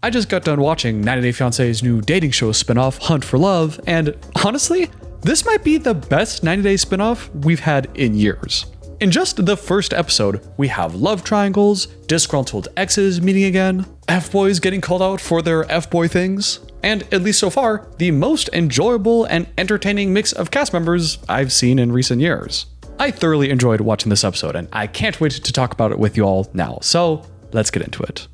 I just got done watching 90 Day Fiance's new dating show spinoff, Hunt for Love, and honestly, this might be the best 90 Day spinoff we've had in years. In just the first episode, we have love triangles, disgruntled exes meeting again, F-boys getting called out for their F-boy things, and at least so far, the most enjoyable and entertaining mix of cast members I've seen in recent years. I thoroughly enjoyed watching this episode, and I can't wait to talk about it with you all now, so let's get into it.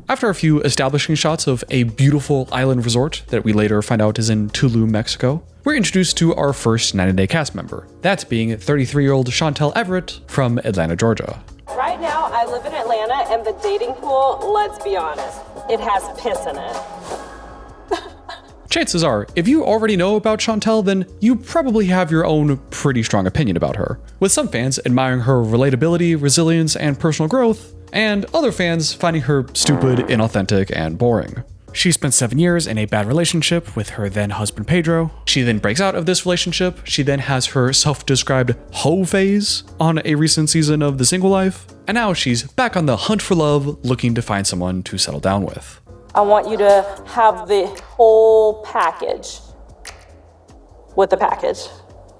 After a few establishing shots of a beautiful island resort that we later find out is in Tulum, Mexico, we're introduced to our first 90 Day cast member, that being 33-year-old Chantel Everett from Atlanta, Georgia. Right now, I live in Atlanta, and the dating pool, let's be honest, it has piss in it. Chances are, if you already know about Chantel, then you probably have your own pretty strong opinion about her, with some fans admiring her relatability, resilience, and personal growth, and other fans finding her stupid, inauthentic, and boring. She spent 7 years in a bad relationship with her then husband Pedro. She then breaks out of this relationship. She then has her self-described hoe phase on a recent season of The Single Life. And now she's back on the hunt for love, looking to find someone to settle down with. I want you to have the whole package with the package.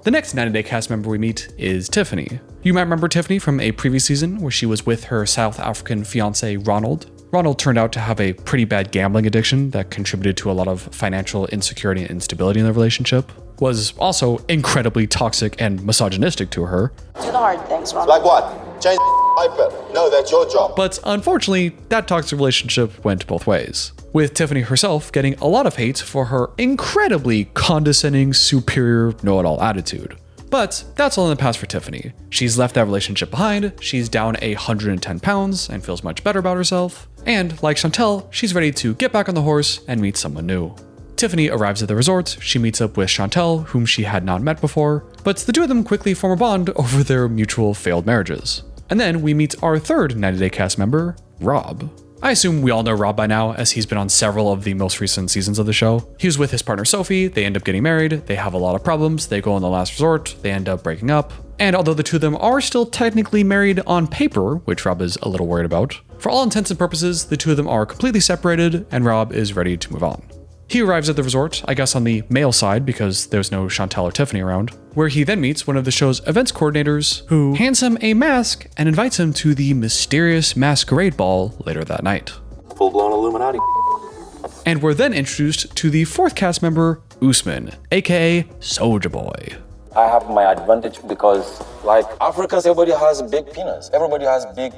The next 90 Day cast member we meet is Tiffany. You might remember Tiffany from a previous season where she was with her South African fiance Ronald. Ronald turned out to have a pretty bad gambling addiction that contributed to a lot of financial insecurity and instability in the relationship, was also incredibly toxic and misogynistic to her. Do the hard things, Ronald. Like what? Change iPad. No, that's your job. But unfortunately, that toxic relationship went both ways, with Tiffany herself getting a lot of hate for her incredibly condescending, superior, know-it-all attitude. But that's all in the past for Tiffany. She's left that relationship behind, she's down 110 pounds and feels much better about herself. And like Chantel, she's ready to get back on the horse and meet someone new. Tiffany arrives at the resort, she meets up with Chantel, whom she had not met before, but the two of them quickly form a bond over their mutual failed marriages. And then we meet our third 90 Day cast member, Rob. I assume we all know Rob by now, as he's been on several of the most recent seasons of the show. He was with his partner Sophie, they end up getting married, they have a lot of problems, they go on the last resort, they end up breaking up. And although the two of them are still technically married on paper, which Rob is a little worried about, for all intents and purposes, the two of them are completely separated, and Rob is ready to move on. He arrives at the resort, I guess on the male side because there's no Chantel or Tiffany around, where he then meets one of the show's events coordinators who hands him a mask and invites him to the mysterious masquerade ball later that night. Full-blown Illuminati. And we're then introduced to the fourth cast member, Usman, aka SojaBoy. I have my advantage because, like, Africans, everybody has big penis. Everybody has big...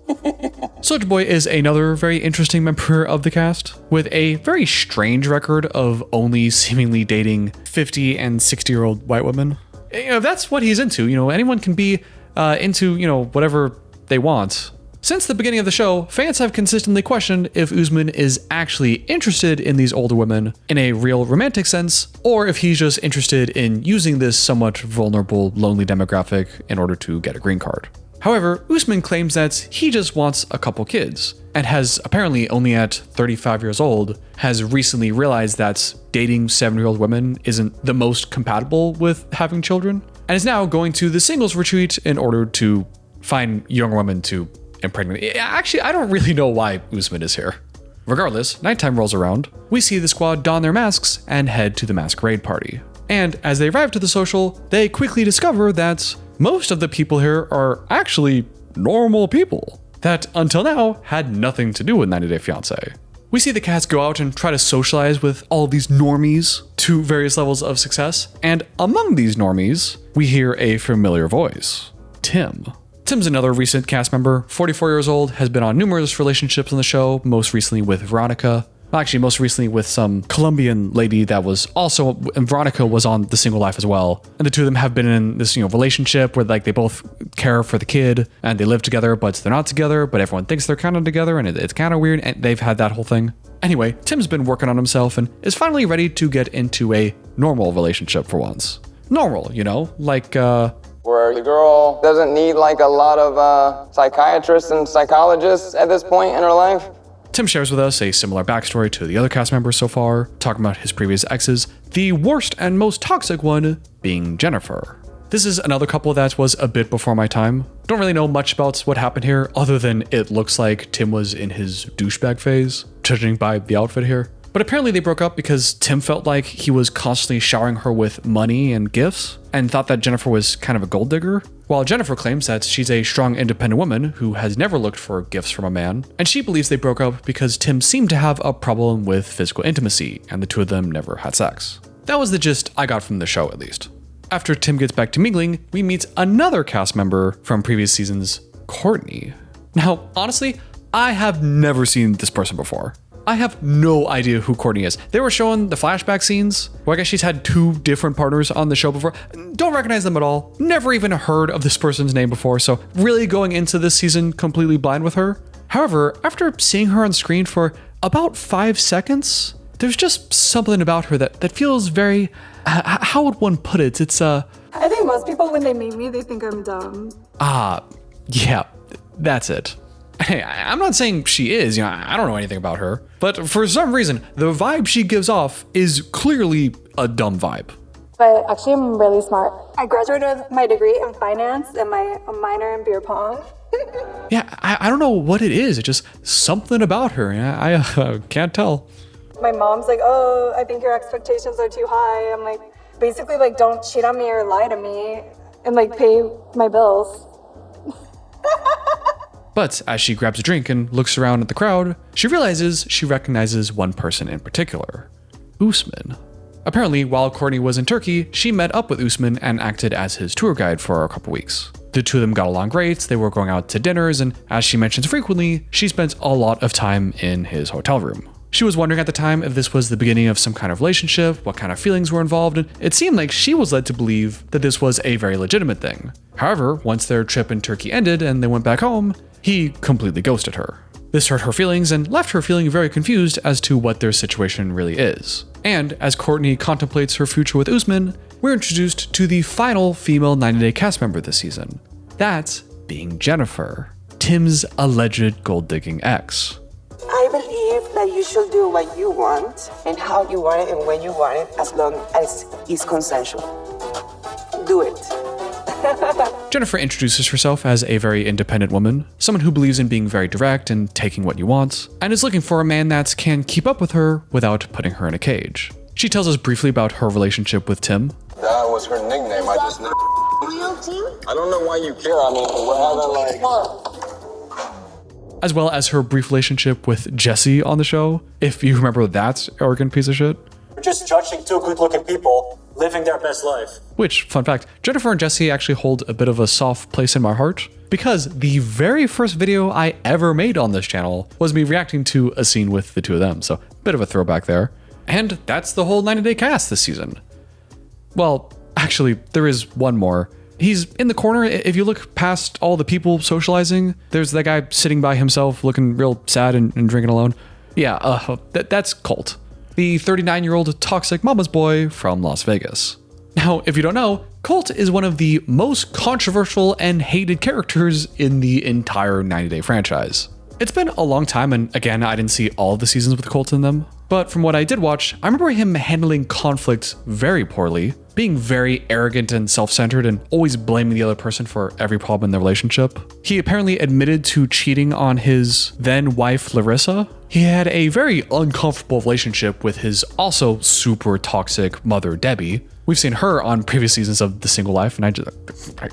SojaBoy is another very interesting member of the cast, with a very strange record of only seemingly dating 50 and 60-year-old white women. You know, that's what he's into. You know, anyone can be into, you know, whatever they want. Since the beginning of the show, fans have consistently questioned if Usman is actually interested in these older women in a real romantic sense, or if he's just interested in using this somewhat vulnerable, lonely demographic in order to get a green card. However, Usman claims that he just wants a couple kids, and has apparently only at 35 years old, has recently realized that dating 70-year-old women isn't the most compatible with having children, and is now going to the singles retreat in order to find younger women to impregnate. Actually, I don't really know why Usman is here. Regardless, nighttime rolls around, we see the squad don their masks and head to the masquerade party. And as they arrive to the social, they quickly discover that most of the people here are actually normal people that until now had nothing to do with 90 Day Fiance. We see the cast go out and try to socialize with all these normies to various levels of success, and among these normies, we hear a familiar voice, Tim. Tim's another recent cast member, 44 years old, has been on numerous relationships on the show, most recently with Veronica. Well, actually, most recently with some Colombian lady that was also, and Veronica was on The Single Life as well. And the two of them have been in this, relationship where like they both care for the kid and they live together, but they're not together, but everyone thinks they're kind of together and it's kind of weird. And they've had that whole thing. Anyway, Tim's been working on himself and is finally ready to get into a normal relationship for once. Normal, where the girl doesn't need like a lot of psychiatrists and psychologists at this point in her life. Tim shares with us a similar backstory to the other cast members so far, talking about his previous exes, the worst and most toxic one being Jeniffer. This is another couple that was a bit before my time. Don't really know much about what happened here, other than it looks like Tim was in his douchebag phase, judging by the outfit here. But apparently they broke up because Tim felt like he was constantly showering her with money and gifts, and thought that Jeniffer was kind of a gold digger. While Jeniffer claims that she's a strong, independent woman who has never looked for gifts from a man, and she believes they broke up because Tim seemed to have a problem with physical intimacy, and the two of them never had sex. That was the gist I got from the show, at least. After Tim gets back to mingling, we meet another cast member from previous seasons, Cortney. Now, honestly, I have never seen this person before. I have no idea who Cortney is. They were showing the flashback scenes, where I guess she's had 2 different partners on the show before. Don't recognize them at all. Never even heard of this person's name before, so really going into this season completely blind with her. However, after seeing her on screen for about 5 seconds, there's just something about her that feels very... how would one put it? It's I think most people, when they meet me, they think I'm dumb. Yeah, that's it. Hey, I'm not saying she is, I don't know anything about her, but for some reason, the vibe she gives off is clearly a dumb vibe. But actually, I'm really smart. I graduated with my degree in finance and my minor in beer pong. Yeah, I don't know what it is. It's just something about her. I can't tell. My mom's like, oh, I think your expectations are too high. I'm like, basically, like, don't cheat on me or lie to me and, like, pay my bills. But as she grabs a drink and looks around at the crowd, she realizes she recognizes one person in particular, Usman. Apparently, while Cortney was in Turkey, she met up with Usman and acted as his tour guide for a couple weeks. The two of them got along great, they were going out to dinners, and as she mentions frequently, she spent a lot of time in his hotel room. She was wondering at the time if this was the beginning of some kind of relationship, what kind of feelings were involved, and it seemed like she was led to believe that this was a very legitimate thing. However, once their trip in Turkey ended and they went back home, he completely ghosted her. This hurt her feelings and left her feeling very confused as to what their situation really is. And as Cortney contemplates her future with Usman, we're introduced to the final female 90-Day cast member this season. That being Jeniffer, Tim's alleged gold-digging ex. I believe that you should do what you want and how you want it and when you want it, as long as it's consensual. Do it. Jeniffer introduces herself as a very independent woman, someone who believes in being very direct and taking what you want, and is looking for a man that can keep up with her without putting her in a cage. She tells us briefly about her relationship with Tim. That was her nickname. I just never. I don't know why you care. I mean, we're having like. As well as her brief relationship with Jesse on the show, if you remember that arrogant piece of shit. We're just judging 2 good-looking people living their best life. Which, fun fact, Jeniffer and Jesse actually hold a bit of a soft place in my heart, because the very first video I ever made on this channel was me reacting to a scene with the two of them, so bit of a throwback there. And that's the whole 90-Day cast this season. Well, actually, there is one more. He's in the corner. If you look past all the people socializing, there's that guy sitting by himself looking real sad and drinking alone. Yeah, that's Colt, the 39-year-old toxic mama's boy from Las Vegas. Now, if you don't know, Colt is one of the most controversial and hated characters in the entire 90-Day franchise. It's been a long time, and again, I didn't see all the seasons with Colt in them, but from what I did watch, I remember him handling conflict very poorly, being very arrogant and self-centered and always blaming the other person for every problem in the relationship. He apparently admitted to cheating on his then wife, Larissa. He had a very uncomfortable relationship with his also super toxic mother, Debbie. We've seen her on previous seasons of The Single Life, and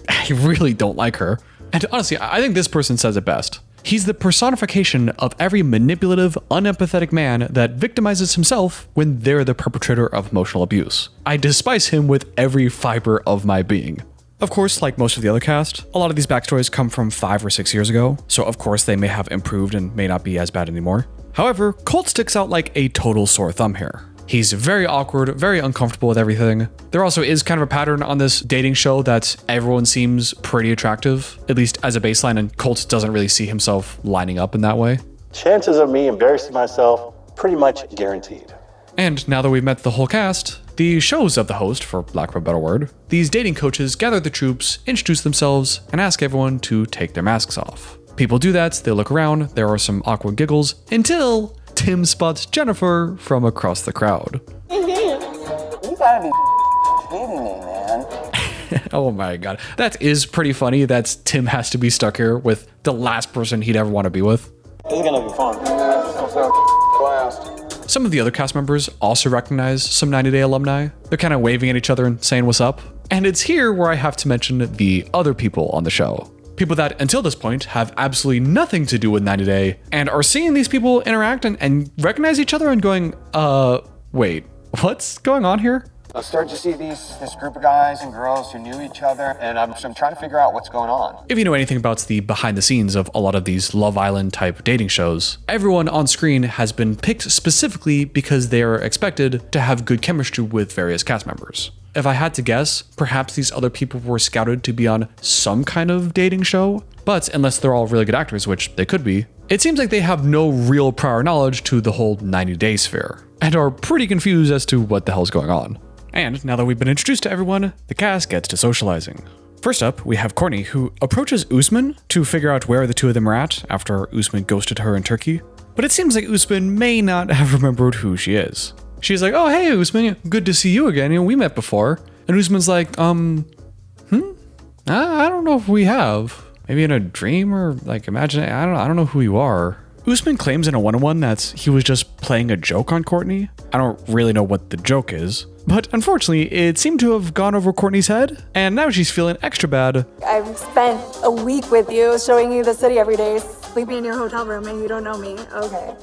I really don't like her. And honestly, I think this person says it best. He's the personification of every manipulative, unempathetic man that victimizes himself when they're the perpetrator of emotional abuse. I despise him with every fiber of my being. Of course, like most of the other cast, a lot of these backstories come from 5 or 6 years ago, so of course they may have improved and may not be as bad anymore. However, Colt sticks out like a total sore thumb here. He's very awkward, very uncomfortable with everything. There also is kind of a pattern on this dating show that everyone seems pretty attractive, at least as a baseline, and Colt doesn't really see himself lining up in that way. Chances of me embarrassing myself, pretty much guaranteed. And now that we've met the whole cast, the shows of the host, for lack of a better word, these dating coaches gather the troops, introduce themselves, and ask everyone to take their masks off. People do that, they look around, there are some awkward giggles, until Tim spots Jeniffer from across the crowd. You gotta be kidding me, man. Oh my God. That is pretty funny that Tim has to be stuck here with the last person he'd ever want to be with. This is gonna be fun. Blast. Some of the other cast members also recognize some 90 Day alumni. They're kind of waving at each other and saying what's up. And it's here where I have to mention the other people on the show. People that, until this point, have absolutely nothing to do with 90 Day and are seeing these people interact and recognize each other and going, wait, what's going on here? I started to see this group of guys and girls who knew each other, and I'm trying to figure out what's going on. If you know anything about the behind the scenes of a lot of these Love Island type dating shows, everyone on screen has been picked specifically because they are expected to have good chemistry with various cast members. If I had to guess, perhaps these other people were scouted to be on some kind of dating show, but unless they're all really good actors, which they could be, it seems like they have no real prior knowledge to the whole 90 Day sphere, and are pretty confused as to what the hell's going on. And now that we've been introduced to everyone, the cast gets to socializing. First up, we have Cortney, who approaches Usman to figure out where the two of them are at after Usman ghosted her in Turkey. But it seems like Usman may not have remembered who she is. She's like, oh, hey, Usman, good to see you again. You know, we met before. And Usman's like, I don't know if we have. Maybe in a dream or like imagine, I don't know who you are. Usman claims in a one-on-one that he was just playing a joke on Cortney. I don't really know what the joke is, but unfortunately, it seemed to have gone over Cortney's head, and now she's feeling extra bad. I've spent a week with you, showing you the city every day, sleeping in your hotel room, and you don't know me. Okay.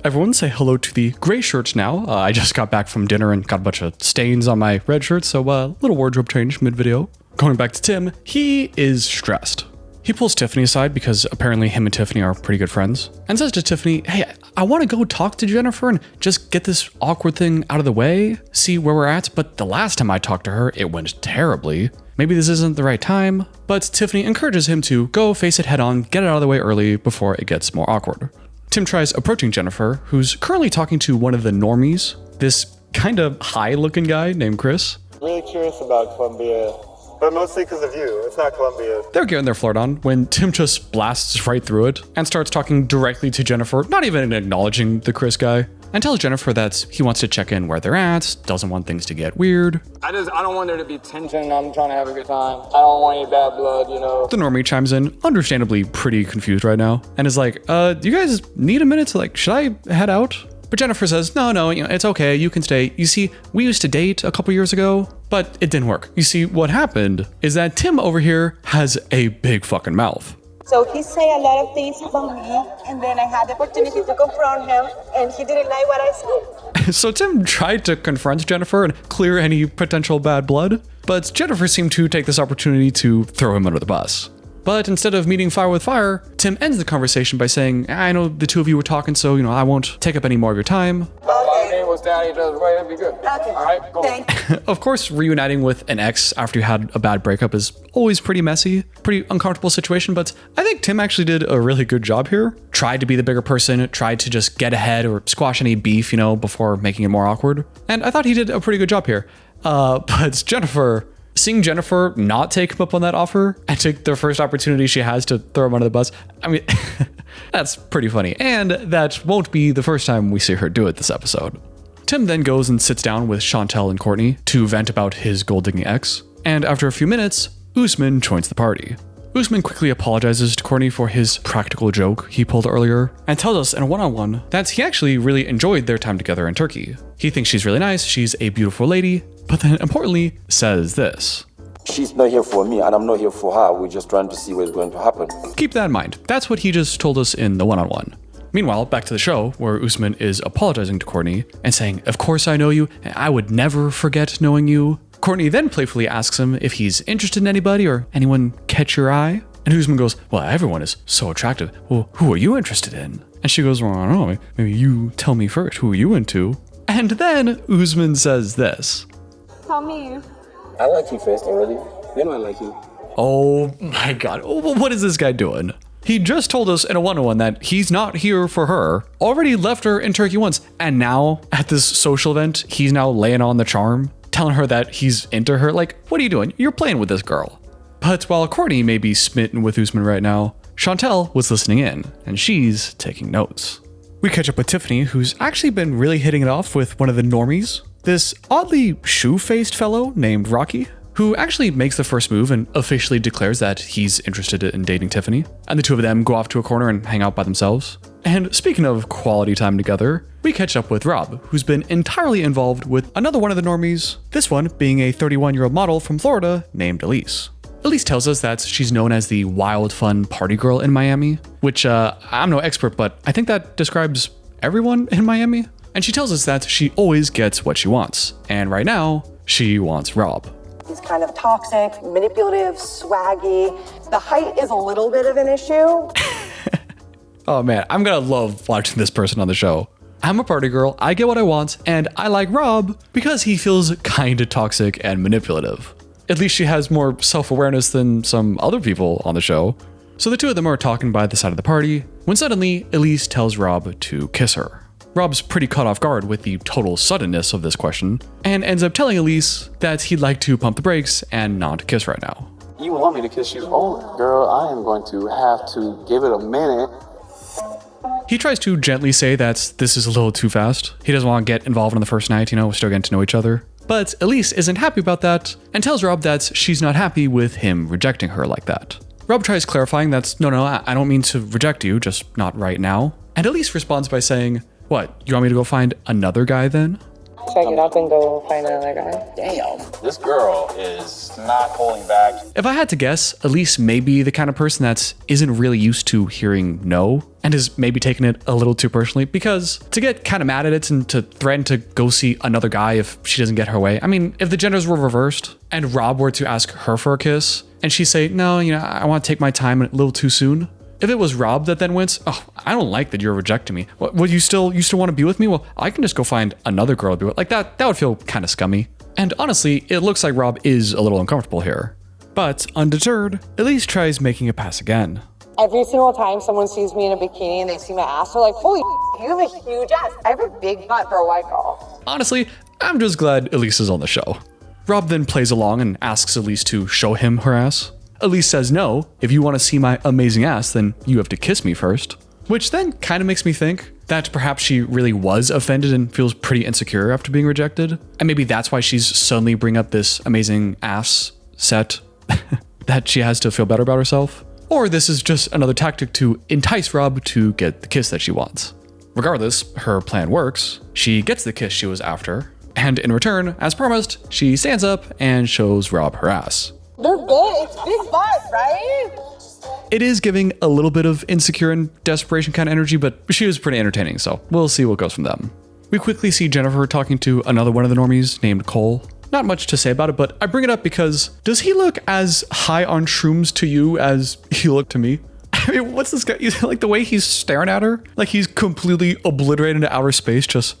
Everyone say hello to the gray shirts now. I just got back from dinner and got a bunch of stains on my red shirt, so little wardrobe change mid-video. Going back to Tim, he is stressed. He pulls Tiffany aside because apparently him and Tiffany are pretty good friends and says to Tiffany, hey, I want to go talk to Jeniffer and just get this awkward thing out of the way, see where we're at. But the last time I talked to her, it went terribly. Maybe this isn't the right time. But Tiffany encourages him to go face it head on, get it out of the way early before it gets more awkward. Tim tries approaching Jeniffer, who's currently talking to one of the normies, this kind of high looking guy named Chris. Really curious about Columbia. But mostly because of you. It's not Columbia. They're getting their flirt on when Tim just blasts right through it and starts talking directly to Jeniffer, not even acknowledging the Chris guy, and tells Jeniffer that he wants to check in where they're at, doesn't want things to get weird. I don't want there to be tension. I'm trying to have a good time. I don't want any bad blood, you know. The normie chimes in, understandably pretty confused right now, and is like, do you guys need a minute to should I head out? But Jeniffer says, no, it's okay, you can stay. You see, we used to date a couple years ago, but it didn't work. You see, what happened is that Tim over here has a big fucking mouth. So he said a lot of things about me, and then I had the opportunity to confront him, and he didn't like what I said. So Tim tried to confront Jeniffer and clear any potential bad blood, but Jeniffer seemed to take this opportunity to throw him under the bus. But instead of meeting fire with fire, Tim ends the conversation by saying, I know the two of you were talking, so, I won't take up any more of your time. Okay. We'll stay out each other's way, that'd be good. Okay. All right, cool. Of course, reuniting with an ex after you had a bad breakup is always pretty messy, pretty uncomfortable situation, but I think Tim actually did a really good job here. Tried to be the bigger person, tried to just get ahead or squash any beef, before making it more awkward. And I thought he did a pretty good job here. But seeing Jeniffer not take him up on that offer and take the first opportunity she has to throw him under the bus, I mean, that's pretty funny. And that won't be the first time we see her do it this episode. Tim then goes and sits down with Chantel and Cortney to vent about his gold-digging ex. And after a few minutes, Usman joins the party. Usman quickly apologizes to Cortney for his practical joke he pulled earlier and tells us in a one-on-one that he actually really enjoyed their time together in Turkey. He thinks she's really nice, she's a beautiful lady, but then importantly says this. She's not here for me and I'm not here for her. We're just trying to see what's going to happen. Keep that in mind. That's what he just told us in the one-on-one. Meanwhile, back to the show where Usman is apologizing to Cortney and saying, of course I know you and I would never forget knowing you. Cortney then playfully asks him if he's interested in anybody or anyone catch your eye. And Usman goes, well, everyone is so attractive. Well, who are you interested in? And she goes, well, I don't know. Maybe you tell me first. Who are you into? And then Usman says this. Tell me. I like you first already. Then I like you. Oh my God. What is this guy doing? He just told us in a one-on-one that he's not here for her, already left her in Turkey once, and now at this social event, he's now laying on the charm, telling her that he's into her. Like, what are you doing? You're playing with this girl. But while Cortney may be smitten with Usman right now, Chantel was listening in, and she's taking notes. We catch up with Tiffany, who's actually been really hitting it off with one of the normies, this oddly shoe-faced fellow named Rocky, who actually makes the first move and officially declares that he's interested in dating Tiffany. And the two of them go off to a corner and hang out by themselves. And speaking of quality time together, we catch up with Rob, who's been entirely involved with another one of the normies, this one being a 31-year-old model from Florida named Elise. Elise tells us that she's known as the wild, fun party girl in Miami, which I'm no expert, but I think that describes everyone in Miami. And she tells us that she always gets what she wants. And right now, she wants Rob. He's kind of toxic, manipulative, swaggy. The height is a little bit of an issue. Oh man, I'm gonna love watching this person on the show. I'm a party girl, I get what I want, and I like Rob because he feels kinda toxic and manipulative. At least she has more self-awareness than some other people on the show. So the two of them are talking by the side of the party, when suddenly Elise tells Rob to kiss her. Rob's pretty caught off guard with the total suddenness of this question, and ends up telling Elise that he'd like to pump the brakes and not kiss right now. You want me to kiss you? Oh, girl, I am going to have to give it a minute. He tries to gently say that this is a little too fast. He doesn't want to get involved on the first night, we're still getting to know each other. But Elise isn't happy about that and tells Rob that she's not happy with him rejecting her like that. Rob tries clarifying that, no, I don't mean to reject you, just not right now. And Elise responds by saying, what, you want me to go find another guy then? Check it out and go find another guy. Damn, this girl is not holding back. If I had to guess, Elise may be the kind of person that isn't really used to hearing no and is maybe taking it a little too personally, because to get kind of mad at it and to threaten to go see another guy if she doesn't get her way. I mean, if the genders were reversed and Rob were to ask her for a kiss and she say, no, I want to take my time a little too soon. If it was Rob that then went, oh, I don't like that you're rejecting me. What, you still want to be with me? Well, I can just go find another girl to be with. Like that would feel kind of scummy. And honestly, it looks like Rob is a little uncomfortable here. But undeterred, Elise tries making a pass again. Every single time someone sees me in a bikini and they see my ass, they're like, holy, you have a huge ass. I have a big butt for a white girl. Honestly, I'm just glad Elise is on the show. Rob then plays along and asks Elise to show him her ass. Elise says no, if you want to see my amazing ass, then you have to kiss me first. Which then kind of makes me think that perhaps she really was offended and feels pretty insecure after being rejected. And maybe that's why she's suddenly bringing up this amazing ass set that she has to feel better about herself. Or this is just another tactic to entice Rob to get the kiss that she wants. Regardless, her plan works. She gets the kiss she was after. And in return, as promised, she stands up and shows Rob her ass. They're good. It's big butt, right? It is giving a little bit of insecure and desperation kind of energy, but she was pretty entertaining, so we'll see what goes from them. We quickly see Jeniffer talking to another one of the normies named Cole. Not much to say about it, but I bring it up because does he look as high on shrooms to you as he looked to me? I mean, what's this guy? Like the way he's staring at her, like he's completely obliterated into outer space, just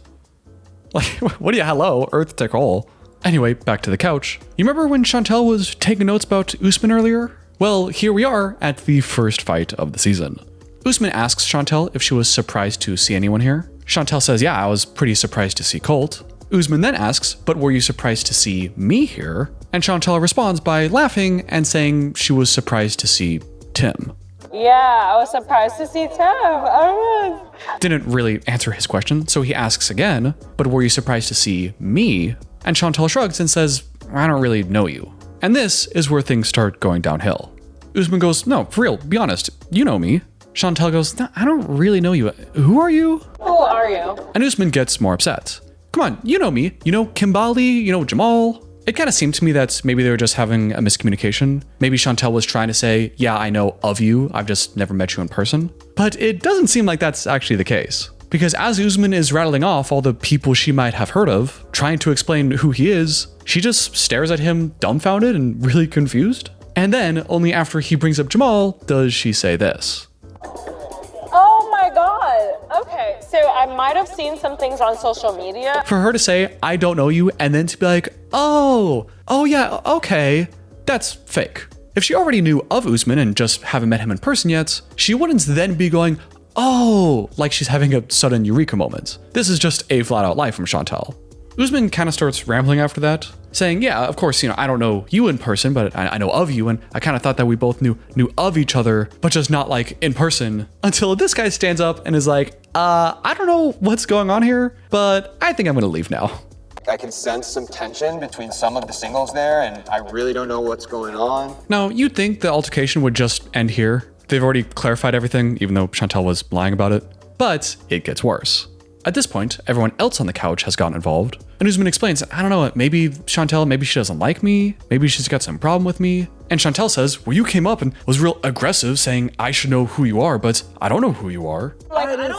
like, what do you, hello, Earth to Cole. Anyway, back to the couch. You remember when Chantel was taking notes about Usman earlier? Well, here we are at the first fight of the season. Usman asks Chantel if she was surprised to see anyone here. Chantel says, yeah, I was pretty surprised to see Colt. Usman then asks, but were you surprised to see me here? And Chantel responds by laughing and saying she was surprised to see Tim. Yeah, I was surprised to see Tim. Oh, didn't really answer his question, so he asks again, but were you surprised to see me? And Chantel shrugs and says, I don't really know you. And this is where things start going downhill. Usman goes, no, for real, be honest, you know me. Chantel goes, no, I don't really know you. Who are you? Who are you? And Usman gets more upset. Come on, you know me. You know Kimbali, you know Jamal. It kind of seemed to me that maybe they were just having a miscommunication. Maybe Chantel was trying to say, yeah, I know of you, I've just never met you in person. But it doesn't seem like that's actually the case. Because as Usman is rattling off all the people she might have heard of, trying to explain who he is, she just stares at him dumbfounded and really confused. And then, only after he brings up Jamal, does she say this. Oh my God. Okay, so I might have seen some things on social media. For her to say, I don't know you, and then to be like, oh yeah, okay, that's fake. If she already knew of Usman and just haven't met him in person yet, she wouldn't then be going, oh, like she's having a sudden eureka moment. This is just a flat out lie from Chantel. Usman kind of starts rambling after that, saying, yeah, of course, I don't know you in person, but I know of you, and I kind of thought that we both knew of each other, but just not like in person, until this guy stands up and is like, I don't know what's going on here, but I think I'm gonna leave now. I can sense some tension between some of the singles there, and I really don't know what's going on. Now, you'd think the altercation would just end here. They've already clarified everything, even though Chantel was lying about it. But it gets worse. At this point, everyone else on the couch has gotten involved, and Usman explains, I don't know, maybe Chantel, maybe she doesn't like me, maybe she's got some problem with me. And Chantel says, well, you came up and was real aggressive saying I should know who you are, but I don't know who you are. Like, I don't know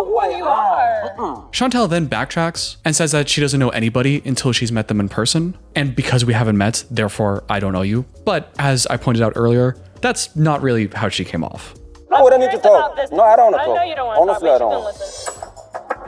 who you are. Chantel then backtracks and says that she doesn't know anybody until she's met them in person, and because we haven't met, therefore I don't know you. But as I pointed out earlier, that's not really how she came off. No, we don't need to talk. No, I don't want to talk. I know you don't want to Honestly, talk, I but don't. you can listen.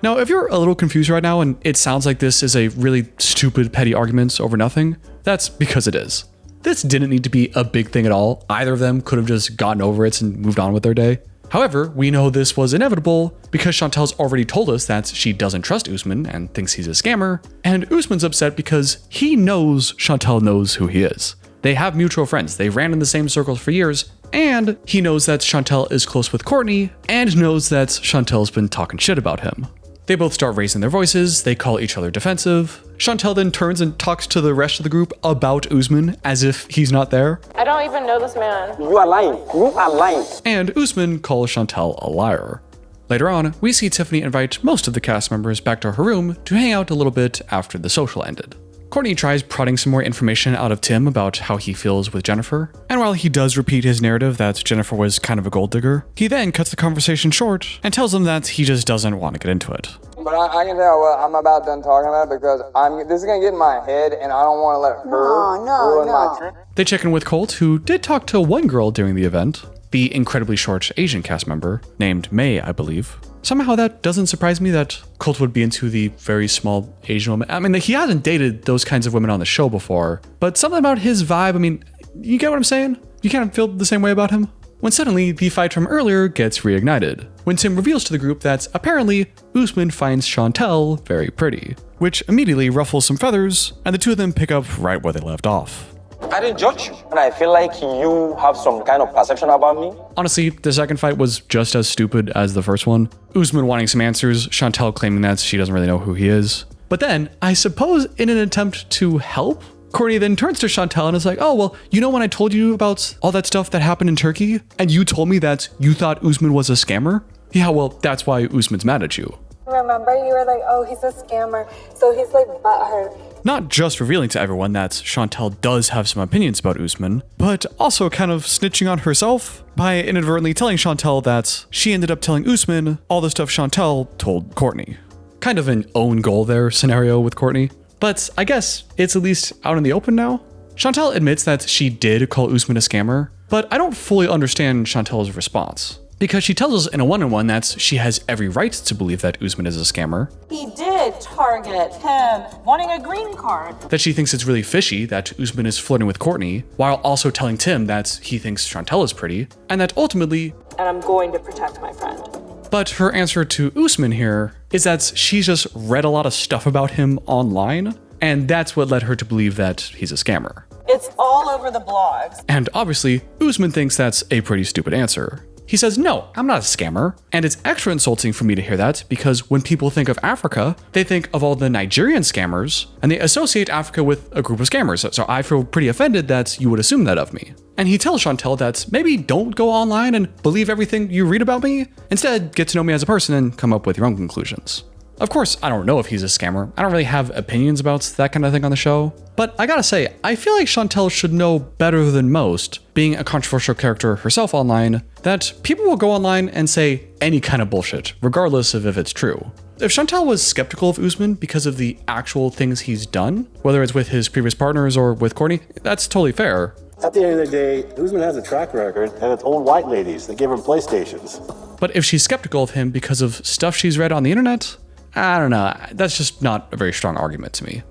Now, if you're a little confused right now and it sounds like this is a really stupid, petty argument over nothing, that's because it is. This didn't need to be a big thing at all. Either of them could have just gotten over it and moved on with their day. However, we know this was inevitable because Chantel's already told us that she doesn't trust Usman and thinks he's a scammer, and Usman's upset because he knows Chantel knows who he is. They have mutual friends, they ran in the same circles for years, and he knows that Chantel is close with Cortney and knows that Chantel's been talking shit about him. They both start raising their voices, they call each other defensive. Chantel then turns and talks to the rest of the group about Usman as if he's not there. I don't even know this man. You are lying. You are lying. And Usman calls Chantel a liar. Later on, we see Tiffany invite most of the cast members back to her room to hang out a little bit after the social ended. Cortney tries prodding some more information out of Tim about how he feels with Jeniffer, and while he does repeat his narrative that Jeniffer was kind of a gold digger, he then cuts the conversation short and tells them that he just doesn't want to get into it. But I can tell what I'm about done talking about because this is gonna get in my head, and I don't want to let her ruin my trip. They check in with Colt, who did talk to one girl during the event, the incredibly short Asian cast member, named May, I believe. Somehow that doesn't surprise me that Colt would be into the very small Asian woman. I mean, he hasn't dated those kinds of women on the show before, but something about his vibe, I mean, you get what I'm saying? You kind of feel the same way about him? When suddenly, the fight from earlier gets reignited, when Tim reveals to the group that apparently Usman finds Chantel very pretty, which immediately ruffles some feathers, and the two of them pick up right where they left off. I didn't judge you. And I feel like you have some kind of perception about me. Honestly, the second fight was just as stupid as the first one. Usman wanting some answers, Chantel claiming that she doesn't really know who he is. But then, I suppose in an attempt to help, Cortney then turns to Chantel and is like, oh, well, you know when I told you about all that stuff that happened in Turkey? And you told me that you thought Usman was a scammer? Yeah, well, that's why Usman's mad at you. Remember, you were like, oh, he's a scammer. So he's like butthurt. Not just revealing to everyone that Chantel does have some opinions about Usman, but also kind of snitching on herself by inadvertently telling Chantel that she ended up telling Usman all the stuff Chantel told Cortney. Kind of an own goal there scenario with Cortney, but I guess it's at least out in the open now. Chantel admits that she did call Usman a scammer, but I don't fully understand Chantel's response. Because she tells us in a one-on-one that she has every right to believe that Usman is a scammer. He did target him wanting a green card. That she thinks it's really fishy that Usman is flirting with Cortney, while also telling Tim that he thinks Chantel is pretty, and that ultimately... And I'm going to protect my friend. But her answer to Usman here is that she's just read a lot of stuff about him online, and that's what led her to believe that he's a scammer. It's all over the blogs. And obviously, Usman thinks that's a pretty stupid answer. He says, no, I'm not a scammer. And it's extra insulting for me to hear that because when people think of Africa, they think of all the Nigerian scammers and they associate Africa with a group of scammers. So I feel pretty offended that you would assume that of me. And he tells Chantel that maybe don't go online and believe everything you read about me. Instead, get to know me as a person and come up with your own conclusions. Of course, I don't know if he's a scammer. I don't really have opinions about that kind of thing on the show. But I gotta say, I feel like Chantel should know better than most, being a controversial character herself online, that people will go online and say any kind of bullshit, regardless of if it's true. If Chantel was skeptical of Usman because of the actual things he's done, whether it's with his previous partners or with Cortney, that's totally fair. At the end of the day, Usman has a track record, and it's old white ladies that give him PlayStations. But if she's skeptical of him because of stuff she's read on the internet, I don't know, that's just not a very strong argument to me.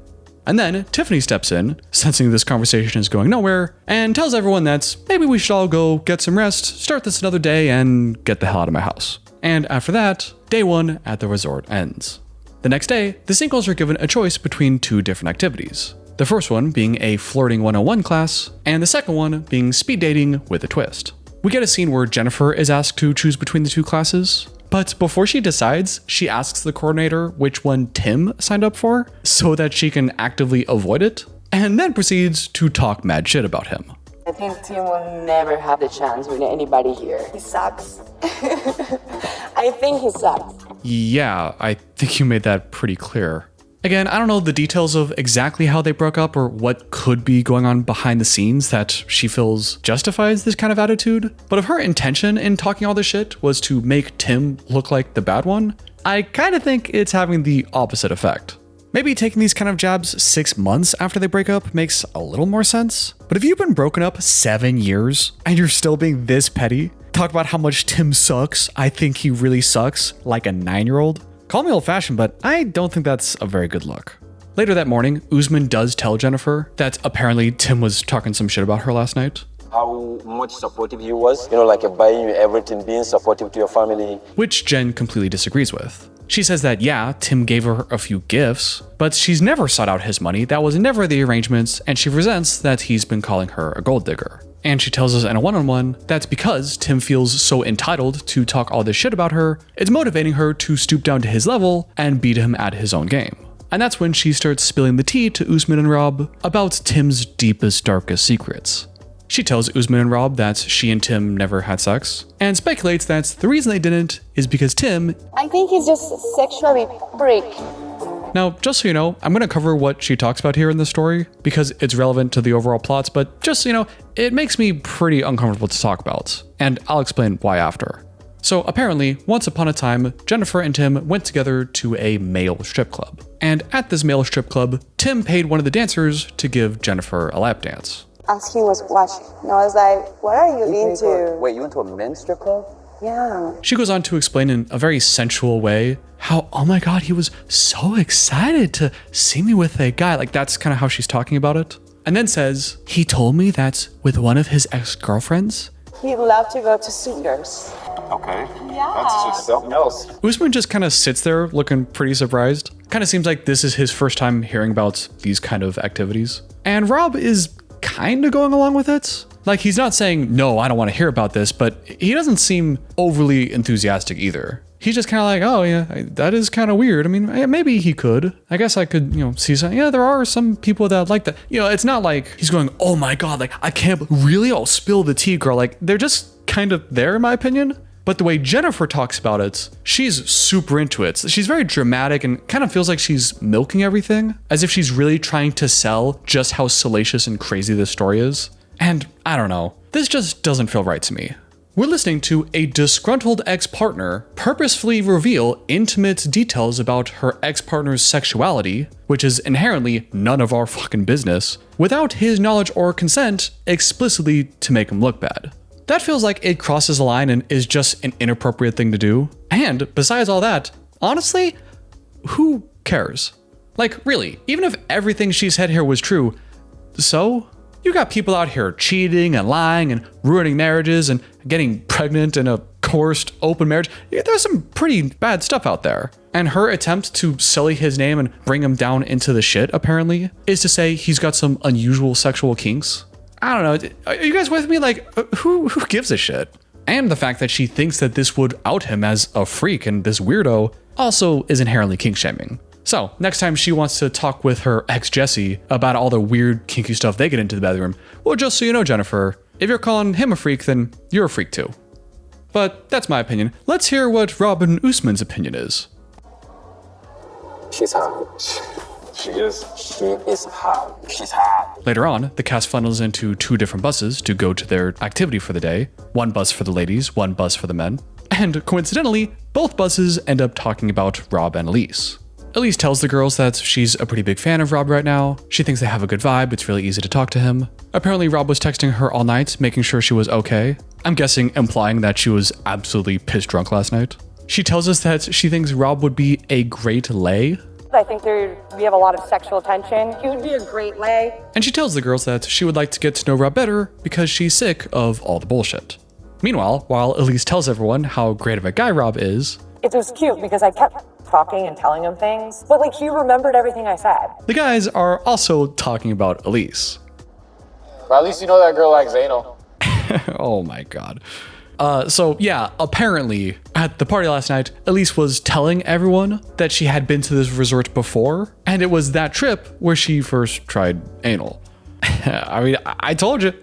And then Tiffany steps in, sensing this conversation is going nowhere, and tells everyone that maybe we should all go get some rest, start this another day, and get the hell out of my house. And after that, day one at the resort ends. The next day, the singles are given a choice between two different activities. The first one being a flirting 101 class, and the second one being speed dating with a twist. We get a scene where Jeniffer is asked to choose between the two classes, But before she decides, she asks the coordinator which one Tim signed up for so that she can actively avoid it, and then proceeds to talk mad shit about him. I think Tim will never have the chance with anybody here. He sucks. I think he sucks. Yeah, I think you made that pretty clear. Again, I don't know the details of exactly how they broke up or what could be going on behind the scenes that she feels justifies this kind of attitude, but if her intention in talking all this shit was to make Tim look like the bad one, I kind of think it's having the opposite effect. Maybe taking these kind of jabs 6 months after they break up makes a little more sense, but if you've been broken up 7 years and you're still being this petty, talk about how much Tim sucks, I think he really sucks, like a 9-year-old, call me old-fashioned, but I don't think that's a very good look. Later that morning, Usman does tell Jeniffer that apparently Tim was talking some shit about her last night. How much supportive he was, like buying you everything, being supportive to your family. Which Jen completely disagrees with. She says that, yeah, Tim gave her a few gifts, but she's never sought out his money, that was never the arrangements, and she resents that he's been calling her a gold digger. And she tells us in a one-on-one that's because Tim feels so entitled to talk all this shit about her, it's motivating her to stoop down to his level and beat him at his own game. And that's when she starts spilling the tea to Usman and Rob about Tim's deepest, darkest secrets. She tells Usman and Rob that she and Tim never had sex, and speculates that the reason they didn't is because Tim, I think he's just sexually freak. Now, just so you know, I'm going to cover what she talks about here in the story because it's relevant to the overall plots, but just so you know, it makes me pretty uncomfortable to talk about, and I'll explain why after. So apparently, once upon a time, Jeniffer and Tim went together to a male strip club. And at this male strip club, Tim paid one of the dancers to give Jeniffer a lap dance. As he was watching, I was like, what are you into? Wait, you went to a men's strip club? Yeah. She goes on to explain in a very sensual way how, oh my god, he was so excited to see me with a guy. Like, that's kind of how she's talking about it. And then says, he told me that with one of his ex-girlfriends. He'd love to go to swingers. Okay. Yeah. That's just something else. Usman just kind of sits there looking pretty surprised. Kind of seems like this is his first time hearing about these kind of activities. And Rob is kind of going along with it. Like, he's not saying, no, I don't want to hear about this, but he doesn't seem overly enthusiastic either. He's just kind of like, oh yeah, that is kind of weird. I mean, maybe he could. I guess I could, see some, yeah, there are some people that like that. It's not like he's going, oh my god, like, I can't really, I'll spill the tea, girl. Like, they're just kind of there, in my opinion. But the way Jeniffer talks about it, she's super into it. She's very dramatic and kind of feels like she's milking everything, as if she's really trying to sell just how salacious and crazy this story is. And I don't know, this just doesn't feel right to me. We're listening to a disgruntled ex-partner purposefully reveal intimate details about her ex-partner's sexuality, which is inherently none of our fucking business, without his knowledge or consent explicitly to make him look bad. That feels like it crosses a line and is just an inappropriate thing to do. And besides all that, honestly, who cares? Like, really, even if everything she said here was true, so? You got people out here cheating and lying and ruining marriages and getting pregnant in a coerced open marriage. There's some pretty bad stuff out there. And her attempt to sully his name and bring him down into the shit, apparently, is to say he's got some unusual sexual kinks. I don't know. Are you guys with me? Like, who gives a shit? And the fact that she thinks that this would out him as a freak and this weirdo also is inherently kink shaming. So, next time she wants to talk with her ex Jesse about all the weird kinky stuff they get into the bedroom, well, just so you know, Jeniffer, if you're calling him a freak, then you're a freak too. But that's my opinion. Let's hear what Robin Usman's opinion is. She's hot. She is hot. She's hot. Later on, the cast funnels into 2 different buses to go to their activity for the day. One bus for the ladies, one bus for the men. And coincidentally, both buses end up talking about Rob and Elise. Elise tells the girls that she's a pretty big fan of Rob right now. She thinks they have a good vibe, it's really easy to talk to him. Apparently Rob was texting her all night, making sure she was okay. I'm guessing implying that she was absolutely pissed drunk last night. She tells us that she thinks Rob would be a great lay. I think we have a lot of sexual tension. He would be a great lay. And she tells the girls that she would like to get to know Rob better because she's sick of all the bullshit. Meanwhile, while Elise tells everyone how great of a guy Rob is, it was cute because I kept talking and telling him things, but like he remembered everything I said. The guys are also talking about Elise. Well, at least you know that girl likes anal. Oh my god. So yeah, apparently at the party last night, Elise was telling everyone that she had been to this resort before, and it was that trip where she first tried anal. I mean, I told you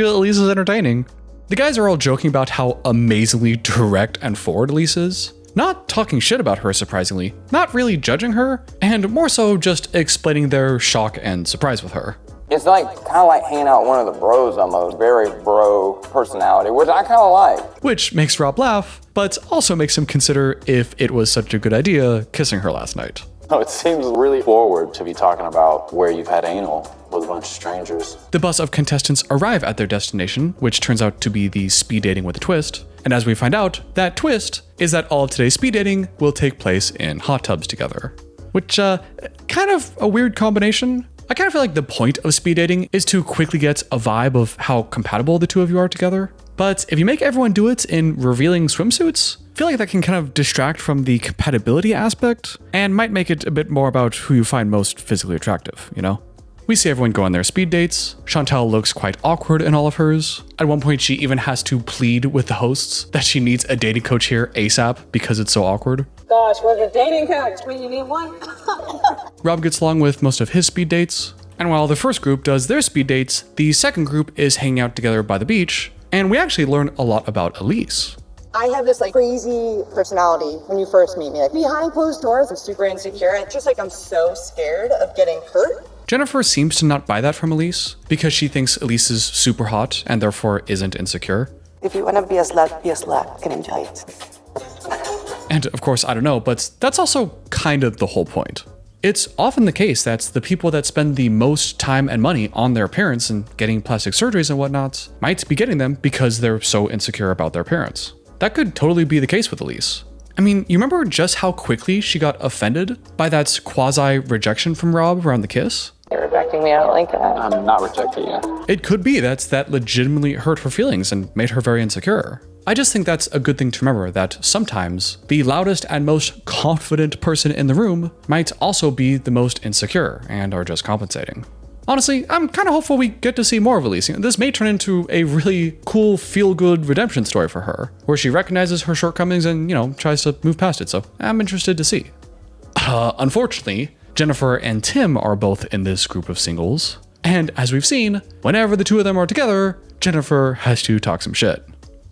Elise is entertaining. The guys are all joking about how amazingly direct and forward Elise is. Not talking shit about her, surprisingly, not really judging her, and more so just explaining their shock and surprise with her. It's like kind of like hanging out with one of the bros almost. Very bro personality, which I kind of like. Which makes Rob laugh, but also makes him consider if it was such a good idea kissing her last night. Oh, it seems really forward to be talking about where you've had anal with a bunch of strangers. The bus of contestants arrive at their destination, which turns out to be the speed dating with a twist. And as we find out, that twist is that all of today's speed dating will take place in hot tubs together. Which, kind of a weird combination. I kind of feel like the point of speed dating is to quickly get a vibe of how compatible the two of you are together. But if you make everyone do it in revealing swimsuits, I feel like that can kind of distract from the compatibility aspect and might make it a bit more about who you find most physically attractive, you know? We see everyone go on their speed dates. Chantel looks quite awkward in all of hers. At one point, she even has to plead with the hosts that she needs a dating coach here ASAP because it's so awkward. Gosh, we're the dating coach when you need one. Rob gets along with most of his speed dates. And while the first group does their speed dates, the second group is hanging out together by the beach. And we actually learn a lot about Elise. I have this like crazy personality when you first meet me. Like behind closed doors, I'm super insecure. It's just like I'm so scared of getting hurt. Jeniffer seems to not buy that from Elise because she thinks Elise is super hot and therefore isn't insecure. If you want to be a slut and enjoy it. And of course, I don't know, but that's also kind of the whole point. It's often the case that the people that spend the most time and money on their appearance and getting plastic surgeries and whatnot might be getting them because they're so insecure about their appearance. That could totally be the case with Elise. I mean, you remember just how quickly she got offended by that quasi-rejection from Rob around the kiss? You're rejecting me, I don't like that. I'm not rejecting you. It could be that legitimately hurt her feelings and made her very insecure. I just think that's a good thing to remember, that sometimes the loudest and most confident person in the room might also be the most insecure and are just compensating. Honestly, I'm kind of hopeful we get to see more of Elise. This may turn into a really cool, feel-good redemption story for her, where she recognizes her shortcomings and, tries to move past it, so I'm interested to see. Unfortunately, Jeniffer and Tim are both in this group of singles, and as we've seen, whenever the two of them are together, Jeniffer has to talk some shit.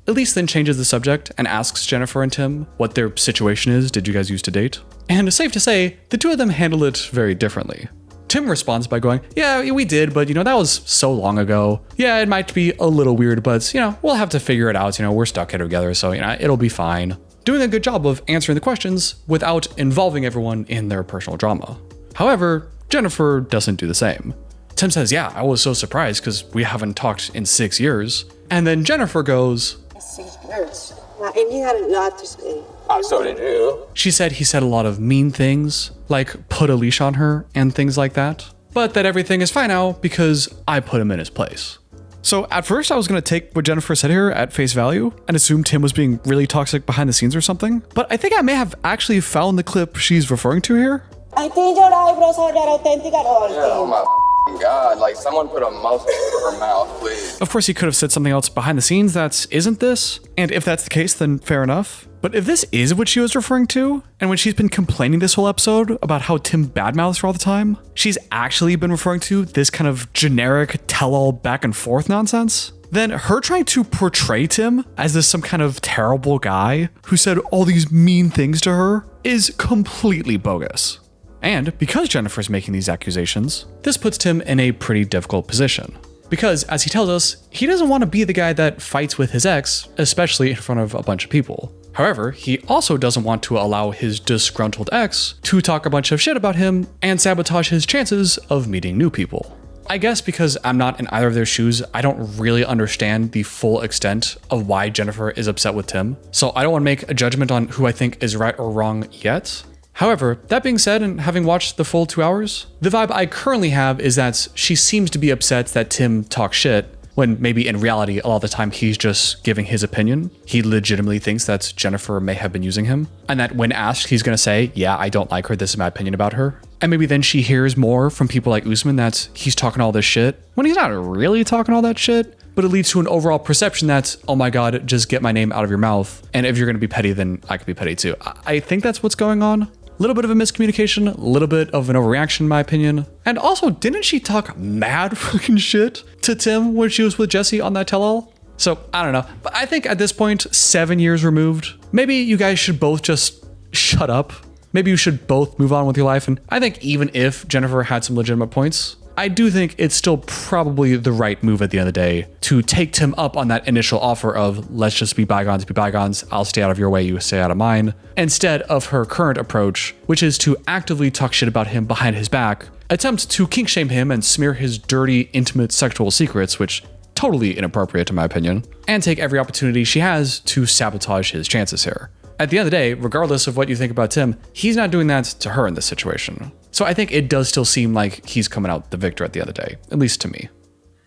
Elise then changes the subject and asks Jeniffer and Tim what their situation is. Did you guys used to date? And it's safe to say, the two of them handle it very differently. Tim responds by going, yeah, we did, but that was so long ago. Yeah, it might be a little weird, but we'll have to figure it out. We're stuck here together, so it'll be fine. Doing a good job of answering the questions without involving everyone in their personal drama. However, Jeniffer doesn't do the same. Tim says, yeah, I was so surprised because we haven't talked in 6 years. And then Jeniffer goes, 6 years. And he had a lot to say. So did you. She said he said a lot of mean things, like put a leash on her and things like that. But that everything is fine now because I put him in his place. So at first I was going to take what Jeniffer said here at face value and assume Tim was being really toxic behind the scenes or something. But I think I may have actually found the clip she's referring to here. I think your eyebrows are that authentic at all. Oh my God, like someone put a mouse over her mouth, please. Of course he could have said something else behind the scenes that isn't this. And if that's the case, then fair enough. But if this is what she was referring to, and when she's been complaining this whole episode about how Tim badmouths her all the time, she's actually been referring to this kind of generic tell-all back and forth nonsense, then her trying to portray Tim as this some kind of terrible guy who said all these mean things to her is completely bogus. And because Jennifer's making these accusations, this puts Tim in a pretty difficult position. Because, as he tells us, he doesn't want to be the guy that fights with his ex, especially in front of a bunch of people. However, he also doesn't want to allow his disgruntled ex to talk a bunch of shit about him and sabotage his chances of meeting new people. I guess because I'm not in either of their shoes, I don't really understand the full extent of why Jeniffer is upset with Tim, so I don't want to make a judgment on who I think is right or wrong yet. However, that being said, and having watched the full 2 hours, the vibe I currently have is that she seems to be upset that Tim talks shit, when maybe in reality, a lot of the time he's just giving his opinion. He legitimately thinks that Jeniffer may have been using him, and that when asked, he's gonna say, yeah, I don't like her, this is my opinion about her. And maybe then she hears more from people like Usman that he's talking all this shit, when he's not really talking all that shit. but it leads to an overall perception that, oh my God, just get my name out of your mouth. And if you're going to be petty, then I could be petty too. I think that's what's going on. A little bit of a miscommunication, a little bit of an overreaction in my opinion. And also, didn't she talk mad fucking shit to Tim when she was with Jesse on that tell-all? So I don't know, but I think at this point, 7 years removed, maybe you guys should both just shut up. Maybe you should both move on with your life. And I think even if Jennifer had some legitimate points, I do think it's still probably the right move at the end of the day to take Tim up on that initial offer of let's just be bygones, I'll stay out of your way, you stay out of mine, instead of her current approach, which is to actively talk shit about him behind his back, attempt to kink shame him and smear his dirty, intimate sexual secrets, which totally inappropriate in my opinion, and take every opportunity she has to sabotage his chances here. At the end of the day, regardless of what you think about Tim, he's not doing that to her in this situation. So I think it does still seem like he's coming out the victor at the end of the day, at least to me.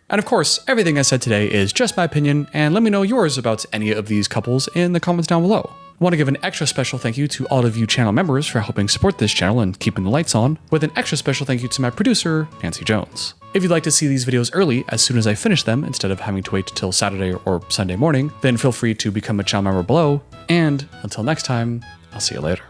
And of course, everything I said today is just my opinion, and let me know yours about any of these couples in the comments down below. I want to give an extra special thank you to all of you channel members for helping support this channel and keeping the lights on, with an extra special thank you to my producer, Nancy Jones. If you'd like to see these videos early as soon as I finish them instead of having to wait till Saturday or Sunday morning, then feel free to become a channel member below, and until next time, I'll see you later.